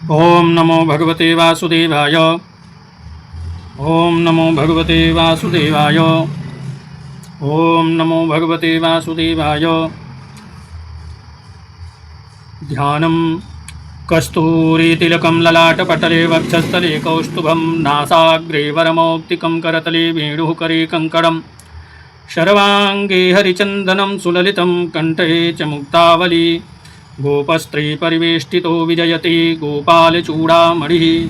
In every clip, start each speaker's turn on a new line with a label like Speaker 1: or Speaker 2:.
Speaker 1: ओम नमो भगवते वासुदेवाय। ओम नमो भगवते वासुदेवाय। ओम नमो भगवते वासुदेवाय। ध्यानं कस्तूरीतिलकं ललाटपटले वक्षस्थले कौस्तुभं नासाग्रे वरमौक्तिकं करतले वेणुः करे कङ्कणं शर्वाङ्गे हरिचन्दनं सुललितं कण्ठे च मुक्तावली गोपस्त्रीपरिवेष्टितो विजयते गोपालचूडामणिः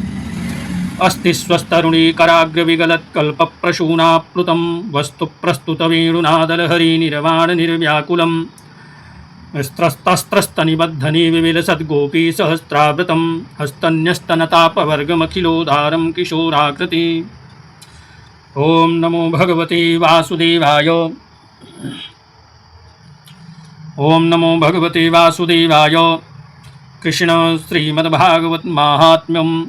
Speaker 1: अस्ति स्वस्तरुणीकराग्रविगलत्कल्पप्रसूनाप्लुतं वस्तुप्रस्तुतवेणुनादलहरी निर्वाणनिर्व्याकुलं स्त्रस्तस्त्रस्तनिबद्धनिविविलसद्गोपी सहस्रावृतं हस्तन्यस्तनतापवर्गमखिलोदारं किशोराकृति। ॐ नमो भगवते वासुदेवाय। ॐ नमो भगवते वासुदेवाय। कृष्ण श्रीमद्भागवत महात्म्यं।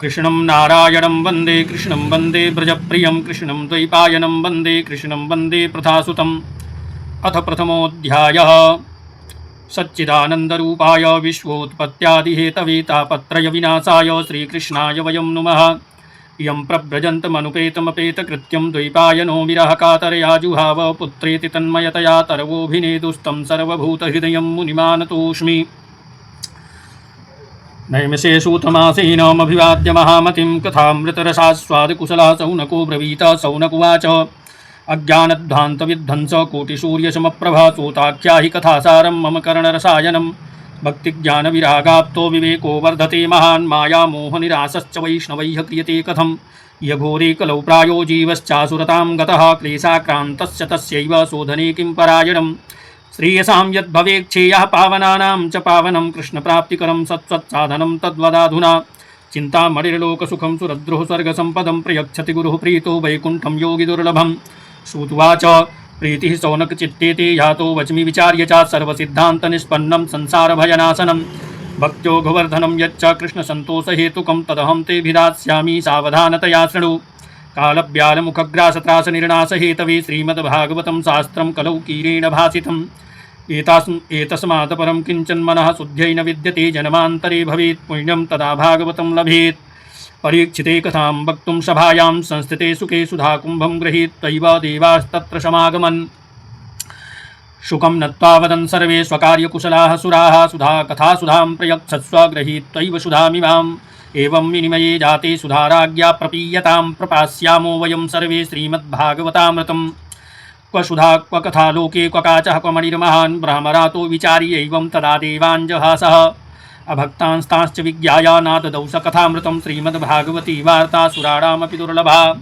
Speaker 1: कृष्णं नारायणं वन्दे कृष्णं वन्दे व्रजप्रियं कृष्णं द्वैपायनं वन्दे कृष्णं वन्दे प्रथासुतम्। अथ प्रथमोऽध्यायः। सच्चिदानन्दरूपाय विश्वोत्पत्त्यादिहेतवे तापत्रयविनाशाय श्रीकृष्णाय वयं नुमः। इयं प्रव्रजन्तमनुपेतमपेतकृत्यं द्वैपायनो विरहकातरया जुहाव पुत्रेति तन्मयतया तरवोऽभिनेदुस्तं सर्वभूतहृदयं मुनिमानतोऽस्मि। नैमिषेषूतमासीनमभिवाद्य महामतिं कथामृतरसास्वादकुशलः सौनको ब्रवीत। सौनकुवाच अज्ञानध्वान्तविध्वंस कोटिसूर्यसमप्रभा सूताख्याहि कथासारं मम कर्णरसायनं भक्तिज्ञानविरागाप्तो विवेको वर्धते महान् मायामोहनिरासश्च वैष्णवैः क्रियते कथं यघोरे कलौ प्रायो जीवश्चासुरतां गतः क्लेशाक्रान्तस्य तस्यैव शोधने किं परायणम् श्रेयसां यद्भवेच्छेयः पावनानां च पावनं कृष्णप्राप्तिकरं सत्सत्साधनं तद्वदाधुना चिन्तामणिर्लोकसुखं सुरद्रुः स्वर्गसम्पदं प्रयच्छति गुरुः प्रीतो वैकुण्ठं योगी दुर्लभं। श्रुत्वाच प्रीतिः सौनकचित्तेते यातो वच्मि विचार्य च सर्वसिद्धान्तनिष्पन्नं संसारभयनाशनं भक्त्यो गोवर्धनं यच्च कृष्णसन्तोषहेतुकं तदहं ते भिदास्यामि सावधानतया शृणु। कालव्यालमुखग्रासत्रासनिर्णासहेतवे श्रीमद्भागवतं शास्त्रं कलौ कीरेण भासितम् एतस्मात् परं किञ्चन्मनः शुद्ध्यै न विद्यते जन्मान्तरे भवेत् पुण्यं तदा भागवतं लभेत्। परीक्षिते कथां वक्तुं सभायां संस्थिते सुखे सुधाकुम्भं गृहीत्वैव देवास्तत्र समागमन् शुकं नत्वा वदन् सर्वे स्वकार्यकुशलाः सुराः सुधा कथासुधां प्रयच्छस्व गृहीत्वैव सुधामिमाम्। एवं विनिमये जाते सुधाराज्ञा प्रपीयतां प्रपास्यामो वयं सर्वे श्रीमद्भागवतामृतं। क्व सुधा क्व कथा लोके क्व काचः क्व मणिर्महान् ब्रह्मरातो विचार्यैवं तदा देवाञ्जहासः अभक्तांस्तांश्च विज्ञाय नाददौ स कथामृतं श्रीमद्भागवती वार्ता सुराणामपि दुर्लभा।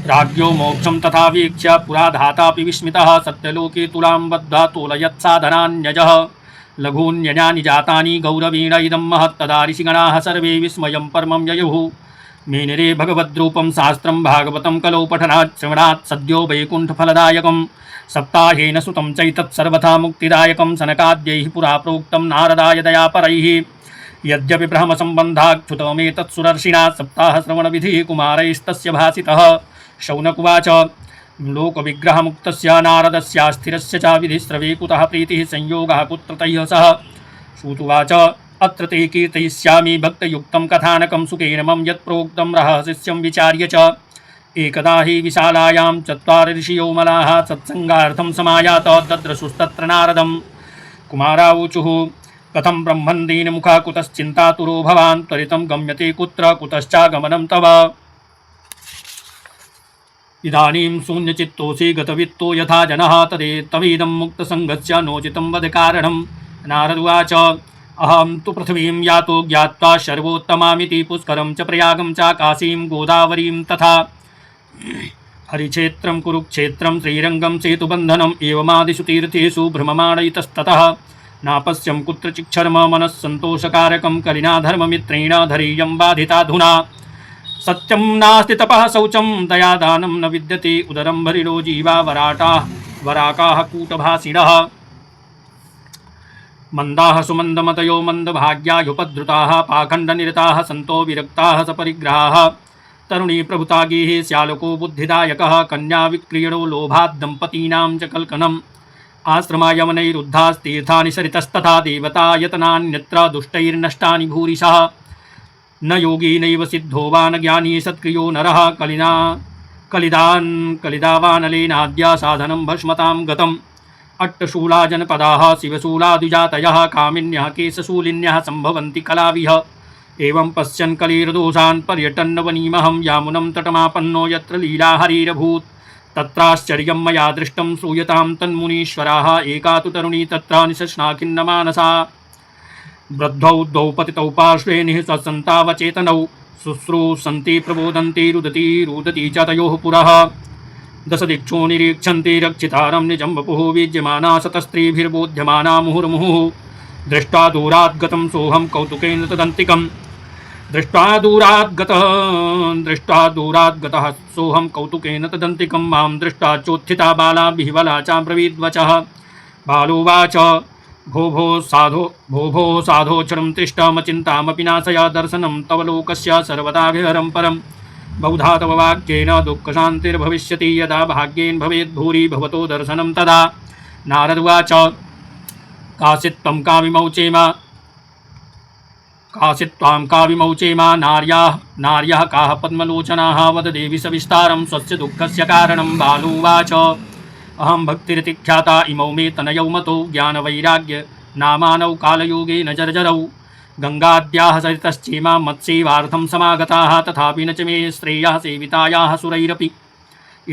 Speaker 1: राज्ञो मोक्षं तथा वीक्ष्य पुरा धातापि विस्मितः सत्यलोके तुलां बद्ध्वा तोलयत्साधनान्यजः लघून्यजानि जातानि गौरवेण इदं महत्तदा ऋषिगणाः सर्वे विस्मयं परमं ययुः। मेनिरे भगवद्रूपं शास्त्रं भागवतं कलौ पठनात् श्रवणात् सद्यो वैकुण्ठफलदायकं सप्ताहेन सुतं चैतत् सर्वथा मुक्तिदायकं सनकाद्यैः पुरा प्रोक्तं नारदाय दयापरैः। यद्यपि ब्रह्मसम्बन्धाच्युतमेतत् सुरर्षिणा सप्ताहश्रवणविधिः कुमारैस्तस्य भासितः। शौनकुवाच लोकविग्रहमुक्तस्य नारदस्यास्थिरस्य च विधिस्रवे कुतः प्रीतिः संयोगः कुत्रतैः सह। श्रुत्वाच अत्र ते कीर्तयिष्यामि भक्तयुक्तं कथानकं सुखेन मम यत्प्रोक्तं रहस्यं विचार्य च। एकदा हि विशालायां चत्वारि ऋषयो मलाः सत्सङ्गार्थं समायात दद्रशुस्तत्र नारदं। कुमारावुचुः कथं ब्रह्मन् दीनमुखः कुतश्चिन्तातुरो भवान् त्वरितं गम्यते कुत्र कुतश्चागमनं तव। इदानीं शून्यचित्तोऽसि गतवित्तो यथा जनः तवेदं मुक्तसङ्गस्य नोचितं वद कारणं। नारद उवाच अहं तु पृथिवीं यातो ज्ञात्वा सर्वोत्तमामिति पुष्करं च प्रयागं च काशीं गोदावरीं तथा हरिक्षेत्रं कुरुक्षेत्रं श्रीरङ्गं सेतुबन्धनम् एवमादिषु तीर्थेषु भ्रममाण इतस्ततः नापश्यं कुत्रचिक्षर्म मनस्सन्तोषकारकं कलिना धर्ममित्रेण धैर्यं बाधिताधुना। सत्यं नास्ति तपः शौचं दयादानं न विद्यते उदरं भरिलो जीवा वराकाः कूटभासिनः। मंदाः सुमन्दमतयो मन्दभाग्यायुपद्रुताः पाखण्डनिरताः सन्तो विरक्ताः सपरिग्रहाः। तरुणी प्रभुतागीः श्यालको बुद्धिदायकः कन्या विक्रीडो लोभाद् दम्पतीनां च कल्कनम्। आश्रमायमनैरुद्धास्तीर्थानि सरितस्तथा देवतायतनान्यत्र दुष्टैर्नष्टानि भूरिशः न योगी नैव सिद्धो वा न ज्ञानी सत्क्रियो नरः कलिदावानलेनाद्य साधनं भस्मतां गतम् अट्टशूला जनपदाः शिवशूलाद्विजातयः कामिन्यः केशशूलिन्यः सम्भवन्ति कलाविह एवं पश्यन् कलिर्दोषान् पर्यटन्नवनीमहं यामुनं तटमापन्नो यत्र लीला हरिरभूत् तत्राश्चर्यं मया दृष्टं श्रूयतां तन्मुनीश्वराः एका तु तरुणी तत्र निशश्नाखिन्नमानसा वृद्धौ द्वौ पतितौ पार्श्वे निःसन्तावचेतनौ शुश्रूषन्ति प्रबोधन्ति रुदती च तयोः पुरः दशदिक्षो निरीक्षन्ति रक्षितारं निजं वपुः विद्यमाना शतस्त्रीभिर्बोध्यमाना मुहुर्मुहुः दृष्ट्वा दूराद्गतं सोऽहं कौतुकेन तदन्तिकम् दृष्ट्वा दूराद्गतः सोऽहं कौतुकेन तदन्तिकं मां दृष्ट्वा चोत्थिता बाला बिह्वला च ब्रवीद्वचः बालोवाच भो साधोक्षरं तिष्ठमचिन्तामपि नाशय दर्शनं तव लोकस्य सर्वदा विहरं परं बहुधा तव वाक्येन दुःखशान्तिर्भविष्यति यदा भाग्येन भवेद् भूरि भवतो दर्शनं तदा नारद उवाच काचित्त्वं काविमौचेमा नार्यः काः पद्मलोचनाः वद देवि सविस्तारं स्वस्य दुःखस्य कारणं बालोवाच अहं भक्तिरतिख्याता इमौ मे तनयौ मतो ज्ञानवैराग्य नामानौ कालयोगेन जर्जरौ गङ्गाद्याः सरितश्चेमा मत्सेवार्थं समागताः तथापि न च मे श्रेयः सेवितायाः सुरैरपि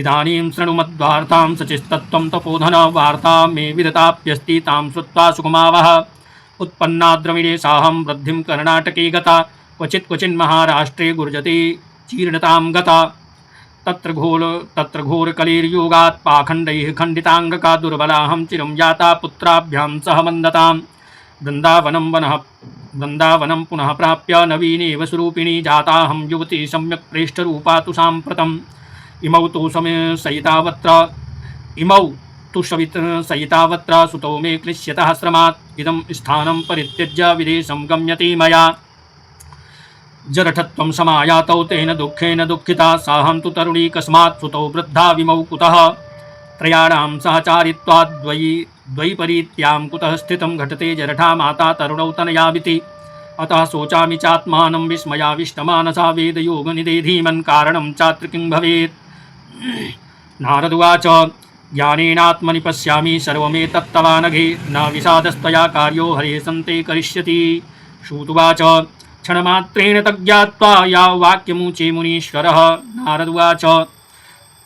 Speaker 1: इदानीं शृणु मद्वार्तां सचिस्तत्त्वं तपोधन वार्ता मे विदताप्यस्ति तां श्रुत्वा सुकुमावः उत्पन्नाद्रविणे साहं वृद्धिं कर्णाटके गता क्वचिन्महाराष्ट्रे गुर्जते चीर्णतां गता तत्र घोरकलिर्योगात् पाखण्डैः खण्डिताङ्गका दुर्बलाहं चिरं जाता पुत्राभ्यां सह मन्दतां वृन्दावनं पुनः प्राप्य नवीनेव स्वरूपिणी जाताहं युवती सम्यक् प्रेष्ठरूपा तु साम्प्रतम् इमौ तु सहितावत्र सुतौ मे क्लिश्यतः श्रमात् इदं स्थानं परित्यज्य विदेशं गम्यते मया जरठत्वं समायातौ तेन दुःखेन दुःखिता साहं तु तरुणी कस्मात् सुतौ वृद्धा विमौ कुतः त्रयाणां सहचारित्वात् द्वैपरीत्यां कुतः स्थितं घटते जरठा माता तरुणौ तनयाविति अतः शोचामि चात्मानं विस्मयाविष्टमानसा वेदयोगनिधे धीमन् कारणं चात्र किं भवेत् नारद उवाच ज्ञानेनात्मनि पश्यामि सर्वमेतत्तवानघे न विषादस्त्वया कार्यो हरे सन्ते करिष्यति श्रुत्वाच क्षणमात्रेण तज्ज्ञात्वा यावाक्यमुचे मुनीश्वरः नारद उवाच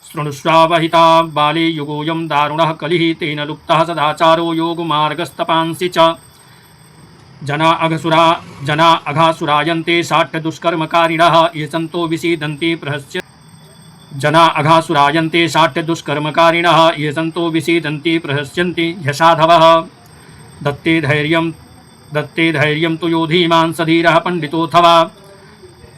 Speaker 1: शृणुष्वावहिता बाले युगोऽयं दारुणः कलिः तेन लुप्तः सदाचारो योगमार्गस्तपांसि च जना अघासुरायन्ते साठ्यदुष्कर्मकारिणः ये सन्तो विसीदन्ति प्रहस्य जना अघासुरायन्ते साठ्यदुष्कर्मकारिणः ये सन्तो विसीदन्ति प्रहस्यन्ति ह्यसाधवः दत्ते धैर्यं तु यो धीमान् सधीरः पण्डितोऽथवा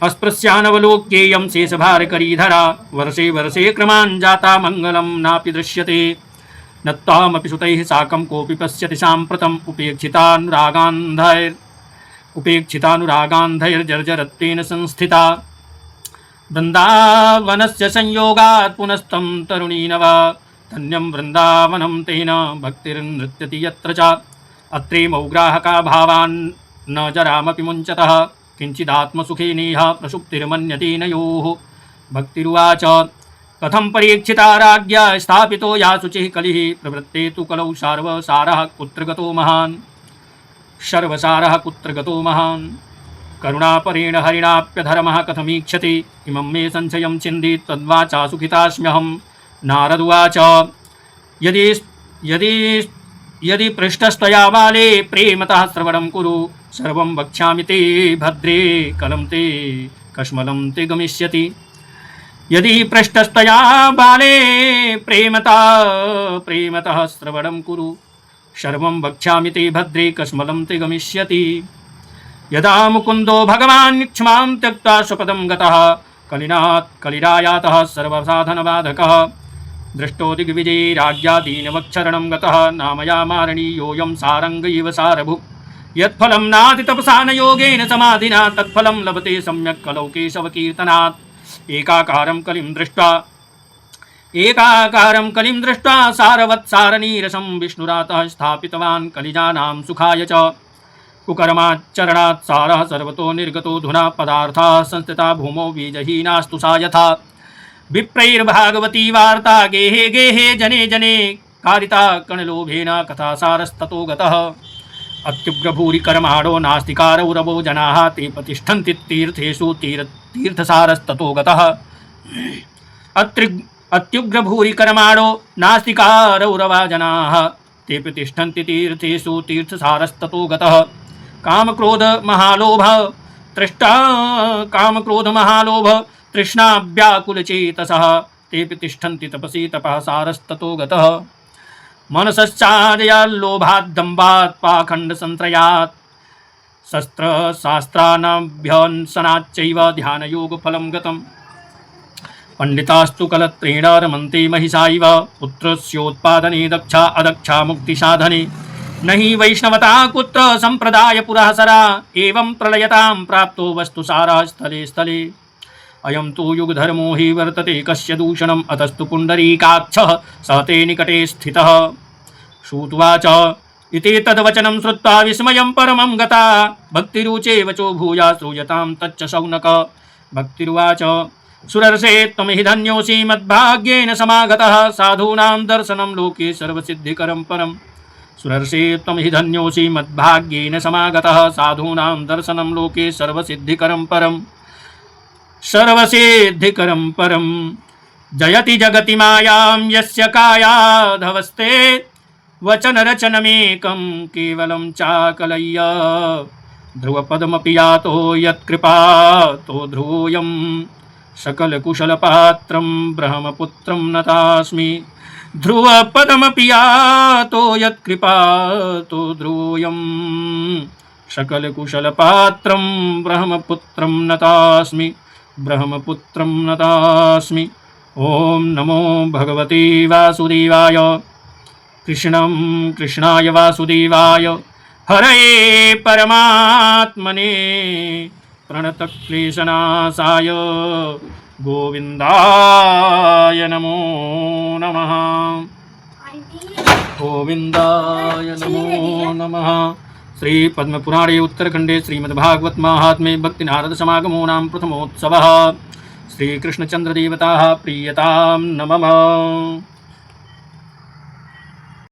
Speaker 1: अस्पृश्यानवलोक्येयं शेषभारकरीधरा वर्षे वर्षे क्रमान् जाता मङ्गलं नापि दृश्यते न त्वामपि सुतैः साकं कोऽपि पश्यति साम्प्रतम् उपेक्षितानुरागान्धैर्जर्जरत्वेन संस्थिता वृन्दावनस्य संयोगात् पुनस्तं तरुणी नव धन्यं वृन्दावनं तेन भक्तिर्नृत्यति यत्र च अत्रेमौ ग्राहका भावान् न जरामपि मुञ्चतः किञ्चिदात्मसुखे नेह प्रसुप्तिर्मन्यते नयोः भक्तिरुवाच कथं परीक्षिता राज्ञा स्थापितो या शुचिः कलिः प्रवृत्ते तु कलौ सर्वसारः कुत्र गतो महान् करुणापरेण हरिणाप्यधर्मः कथमीक्षति इमं मे संशयं छिन्धि तद्वाचा सुखितास्म्यहं नारद उवाच यदि पृष्टस्त्वया बाले प्रेमतः श्रवणं कुरु सर्वं वक्ष्यामि ते भद्रे कलं ते कश्मलं ते गमिष्यति यदि पृष्टस्त्वया बाले प्रेमतः श्रवणं कुरु सर्वं वक्ष्यामि ते भद्रे कश्मलं ते गमिष्यति यदा मुकुन्दो भगवान् क्षमां त्यक्त्वा स्वपदं गतः कलिरायातः सर्वसाधनबाधकः दृष्टो दिग्विजयी राज्ञा दीनवक्षरणं गतः नामया मारणीयोऽयं सारङ्ग इव सारभुक् यत्फलं नातितपसा न योगेन समाधिना तत्फलं लभते सम्यक् कलौ केशवकीर्तनात् एकाकारं कलिं दृष्ट्वा एकाकारं कलिं दृष्ट्वा सारवत्सारनीरसं विष्णुरातः स्थापितवान् कलिजानां सुखाय च कुकर्माचरणात् सारः सर्वतो निर्गतो धुना पदार्थाः संस्थिता भूमौ बीजहीनास्तु सा यथा विप्रैर्भागवती वार्ता गेहे गेहे जने जने कारिता कणलोभेन कथासारस्ततो गतः अत्युग्रभूरि कर्माणो नास्तिकारौरवो जनाः ते प्रतिष्ठन्ति तीर्थेषु तीर्थसारस्ततो गतः अत्युग्रभूरि कर्माणो नास्तिकारौरवा जनाः ते प्रतिष्ठन्ति तीर्थेषु तीर्थसारस्ततो गतः कामक्रोध महालोभ तृष्णाव्याकुलचेतसः ते प्रतिष्ठन्ति तपसि तपः सारस्ततो गतः मनसश्चादयाल्लोभात् दम्भात् पाखण्डसंत्रयात् शस्त्रशास्त्रानभ्यसनाच्चैव ध्यानयोगफलं गतम् पंडितास्तु कलत्रेण रमन्ते महिषा इव पुत्रस्योत्पादने दक्षा अदक्षा मुक्तिसाधने न हि वैष्णवता कुत्र सम्प्रदाय पुरासरा एवं प्रलयतां प्राप्तो वस्तुसारः स्थले स्थले अयं तु युगधर्मो हि वर्तते कस्य दूषणम् अतस्तु पुण्डरीकाक्षः स ते निकटे स्थितः श्रुत्वाच इति तद्वचनं श्रुत्वा विस्मयं परमं गता भक्तिरुचे वचो भूया श्रूयतां तच्च शौनक भक्तिरुवाच सुरर्षे त्वमिहि धन्योऽसि मद्भाग्येन समागतः साधूनां दर्शनं लोके सर्वसिद्धिकरं परम् सुरर्षे त्वमिहि धन्योऽसि मद्भाग्येन समागतः साधूनां दर्शनं लोके सर्वसिद्धिकरं परं जयति जगति मायां यस्य कायाधवस्ते वचनरचनमेकं केवलं चाकलय्य ध्रुवपदमपि यातो यत्कृपातो ध्रुवोऽयं सकलकुशलपात्रं ब्रह्मपुत्रं नतास्मि ध्रुवपदमपि यातो यत्कृपातो ध्रुवोऽयं सकलकुशलपात्रं ब्रह्मपुत्रं नतास्मि ओम नमो भगवते वासुदेवाय कृष्णं कृष्णाय वासुदेवाय हरये परमात्मने प्रणतक्लेशनाशाय गोविन्दाय नमो नमः गोविन्दाय नमो नमः। श्री पद्मपुराणे उत्तरखंडे श्रीमद्भागवत महात्म्ये भक्ति नारद समागमो नाम प्रथमोत्सवः। श्रीकृष्णचंद्रदेवता प्रीयतां नमः।